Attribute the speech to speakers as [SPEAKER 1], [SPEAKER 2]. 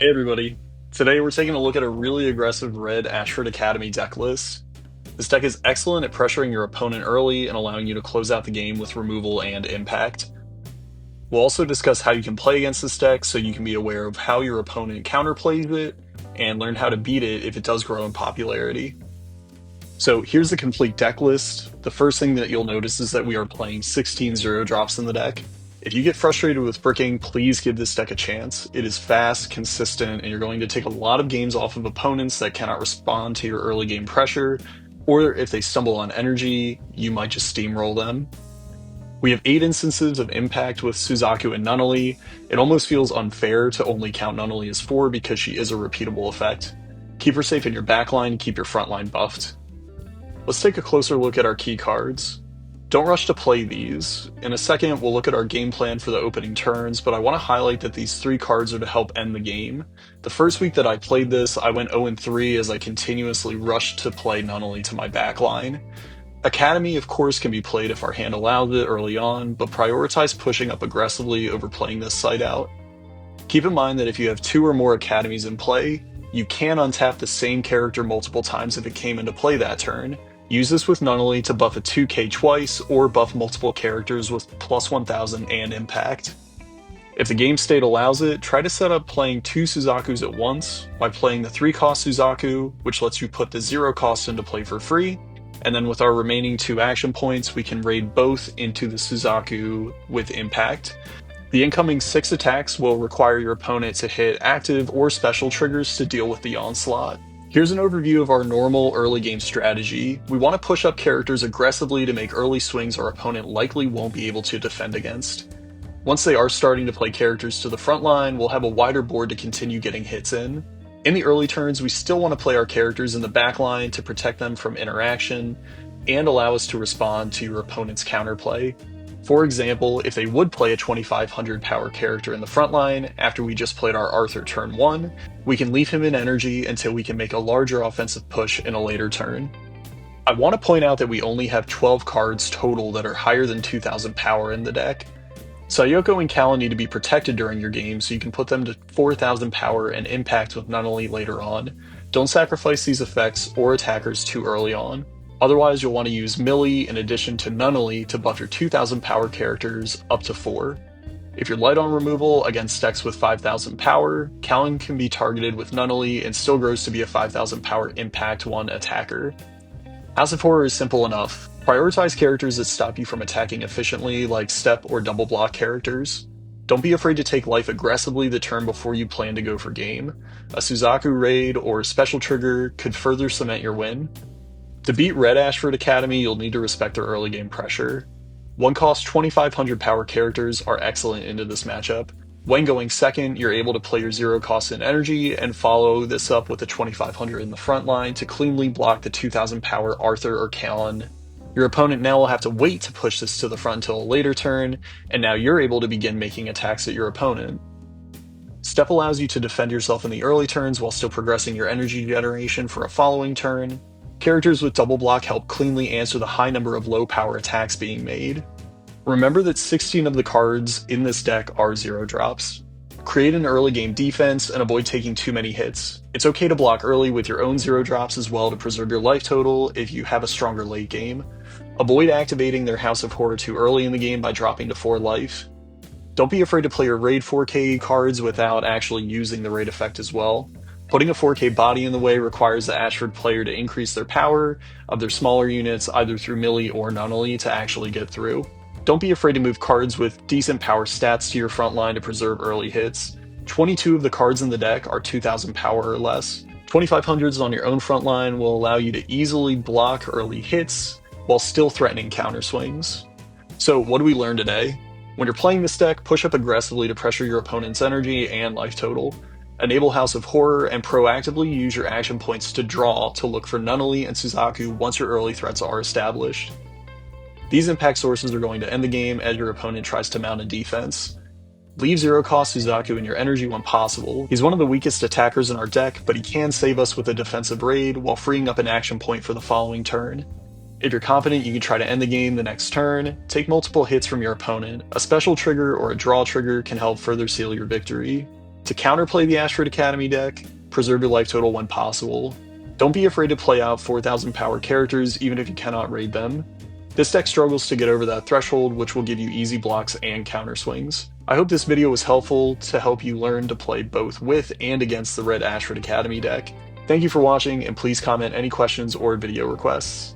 [SPEAKER 1] Hey everybody. Today we're taking a look at a really aggressive red Ashford Academy deck list. This deck is excellent at pressuring your opponent early and allowing you to close out the game with removal and impact. We'll also discuss how you can play against this deck so you can be aware of how your opponent counterplays it and learn how to beat it if it does grow in popularity. So here's the complete deck list. The first thing that you'll notice is that we are playing 16 zero drops in the deck. If you get frustrated with bricking, please give this deck a chance. It is fast, consistent, and you're going to take a lot of games off of opponents that cannot respond to your early game pressure, or if they stumble on energy, you might just steamroll them. We have 8 instances of impact with Suzaku and Nunnally. It almost feels unfair to only count Nunnally as 4 because she is a repeatable effect. Keep her safe in your backline, keep your frontline buffed. Let's take a closer look at our key cards. Don't rush to play these. In a second, we'll look at our game plan for the opening turns, but I want to highlight that these 3 cards are to help end the game. The first week that I played this, I went 0-3 as I continuously rushed to play Nunnally to my backline. Academy, of course, can be played if our hand allows it early on, but prioritize pushing up aggressively over playing this site out. Keep in mind that if you have 2 or more Academies in play, you can untap the same character multiple times if it came into play that turn. Use this with Nunnally to buff a 2k twice, or buff multiple characters with plus 1000 and impact. If the game state allows it, try to set up playing 2 Suzakus at once by playing the 3-cost Suzaku, which lets you put the 0-cost into play for free, and then with our remaining 2 action points, we can raid both into the Suzaku with impact. The incoming 6 attacks will require your opponent to hit active or special triggers to deal with the onslaught. Here's an overview of our normal early game strategy. We want to push up characters aggressively to make early swings our opponent likely won't be able to defend against. Once they are starting to play characters to the front line, we'll have a wider board to continue getting hits in. In the early turns, we still want to play our characters in the back line to protect them from interaction and allow us to respond to your opponent's counterplay. For example, if they would play a 2500 power character in the front line after we just played our Arthur turn 1, we can leave him in energy until we can make a larger offensive push in a later turn. I want to point out that we only have 12 cards total that are higher than 2000 power in the deck. Sayoko and Callan need to be protected during your game, so you can put them to 4000 power and impact with Nunnally later on. Don't sacrifice these effects or attackers too early on. Otherwise, you'll want to use Millie in addition to Nunnally to buff your 2000 power characters up to 4. If you're light on removal against decks with 5000 power, Callan can be targeted with Nunnally and still grows to be a 5000 power impact 1 attacker. House of Horror is simple enough. Prioritize characters that stop you from attacking efficiently, like step or double block characters. Don't be afraid to take life aggressively the turn before you plan to go for game. A Suzaku raid or special trigger could further cement your win. To beat Red Ashford Academy, you'll need to respect their early game pressure. 1-cost 2500 power characters are excellent into this matchup. When going second, you're able to play your 0-cost in energy and follow this up with a 2500 in the front line to cleanly block the 2000 power Arthur or Callan. Your opponent now will have to wait to push this to the front until a later turn, and now you're able to begin making attacks at your opponent. Step allows you to defend yourself in the early turns while still progressing your energy generation for a following turn. Characters with double block help cleanly answer the high number of low power attacks being made. Remember that 16 of the cards in this deck are 0 drops. Create an early game defense and avoid taking too many hits. It's okay to block early with your own 0 drops as well to preserve your life total if you have a stronger late game. Avoid activating their House of Horror too early in the game by dropping to 4 life. Don't be afraid to play your raid 4k cards without actually using the raid effect as well. Putting a 4k body in the way requires the Ashford player to increase their power of their smaller units either through Millie or Nunnally to actually get through. Don't be afraid to move cards with decent power stats to your front line to preserve early hits. 22 of the cards in the deck are 2000 power or less. 2500s on your own front line will allow you to easily block early hits while still threatening counter swings. So what do we learn today? When you're playing this deck, push up aggressively to pressure your opponent's energy and life total. Enable House of Horror and proactively use your action points to draw to look for Nunnally and Suzaku once your early threats are established. These impact sources are going to end the game as your opponent tries to mount a defense. Leave 0-cost Suzaku in your energy when possible. He's one of the weakest attackers in our deck, but he can save us with a defensive raid while freeing up an action point for the following turn. If you're confident you can try to end the game the next turn, take multiple hits from your opponent. A special trigger or a draw trigger can help further seal your victory. To counterplay the Ashford Academy deck, preserve your life total when possible. Don't be afraid to play out 4,000 power characters even if you cannot raid them. This deck struggles to get over that threshold, which will give you easy blocks and counter swings. I hope this video was helpful to help you learn to play both with and against the red Ashford Academy deck. Thank you for watching, and please comment any questions or video requests.